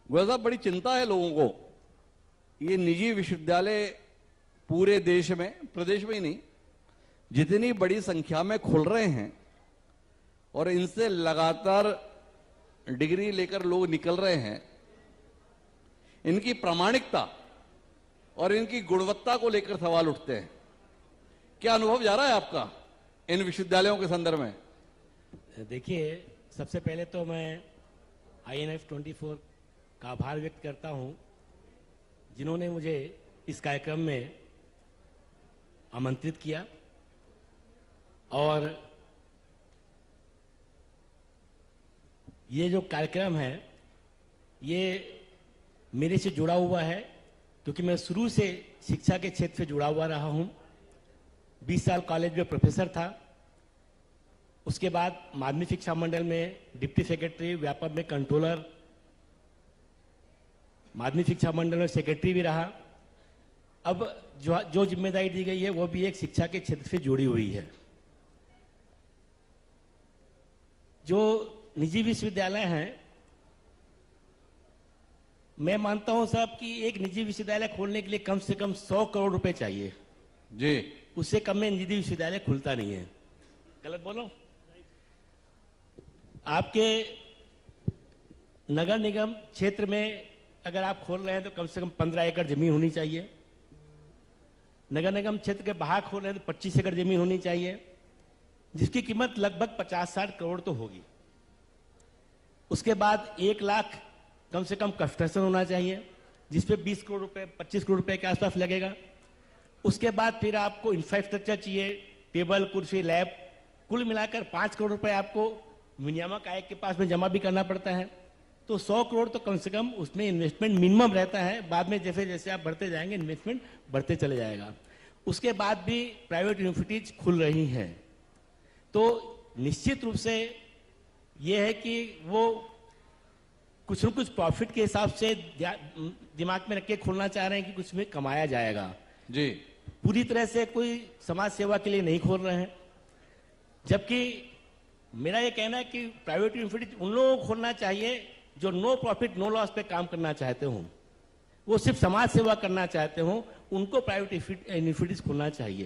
गोयल साहब, बड़ी चिंता है लोगों को। ये निजी विश्वविद्यालय पूरे देश में, प्रदेश में ही नहीं, जितनी बड़ी संख्या में खुल रहे हैं और इनसे लगातार डिग्री लेकर लोग निकल रहे हैं, इनकी प्रामाणिकता और इनकी गुणवत्ता को लेकर सवाल उठते हैं। क्या अनुभव जा रहा है आपका इन विश्वविद्यालयों के संदर्भ में? देखिए, सबसे पहले तो मैं INF 24 का आभार व्यक्त करता हूं, जिन्होंने मुझे इस कार्यक्रम में आमंत्रित किया। और ये जो कार्यक्रम है ये मेरे से जुड़ा हुआ है, क्योंकि मैं शुरू से शिक्षा के क्षेत्र से जुड़ा हुआ रहा हूं। 20 साल कॉलेज में प्रोफेसर था, उसके बाद माध्यमिक शिक्षा मंडल में डिप्टी सेक्रेटरी, व्यापक में कंट्रोलर, माध्यमिक शिक्षा मंडल में सेक्रेटरी भी रहा। अब जो जिम्मेदारी दी गई है वो भी एक शिक्षा के क्षेत्र से जुड़ी हुई है। जो निजी विश्वविद्यालय हैं, मैं मानता हूं साहब कि एक निजी विश्वविद्यालय खोलने के लिए कम से कम 100 करोड़ रुपए चाहिए जी। उससे कम में निजी विश्वविद्यालय खुलता नहीं है। गलत बोलो? आपके नगर निगम क्षेत्र में अगर आप खोल रहे हैं तो कम से कम 15 एकड़ जमीन होनी चाहिए। नगर निगम क्षेत्र के बाहर खोल रहे हैं तो 25 एकड़ जमीन होनी चाहिए, जिसकी कीमत लगभग 50-60 करोड़ तो होगी। उसके बाद 1 लाख कम से कम कंस्ट्रक्शन होना चाहिए, जिसपे 20 करोड़ रुपए, 25 करोड़ रुपए के आसपास लगेगा। उसके बाद फिर आपको इंफ्रास्ट्रक्चर चाहिए, टेबल, कुर्सी, लैब, कुल मिलाकर 5 करोड़ रुपए आपको विनियामक आयोग के पास में जमा भी करना पड़ता है। तो 100 करोड़ तो कम से कम उसमें इन्वेस्टमेंट मिनिमम रहता है। बाद में जैसे जैसे आप बढ़ते जाएंगे इन्वेस्टमेंट बढ़ते चले जाएगा। उसके बाद भी प्राइवेट यूनिवर्सिटीज खुल रही हैं, तो निश्चित रूप से ये है कि वो कुछ न कुछ प्रॉफिट के हिसाब से दिमाग में रख के खोलना चाह रहे हैं कि कुछ में कमाया जाएगा जी। पूरी तरह से कोई समाज सेवा के लिए नहीं खोल रहे हैं। जबकि मेरा ये कहना है कि प्राइवेट यूनिवर्सिटी उन लोगों को खोलना चाहिए जो नो प्रॉफिट नो लॉस पे काम करना चाहते हो, वो सिर्फ समाज सेवा करना चाहते हो, उनको प्राइवेट यूनिवर्सिटीज खोलना चाहिए।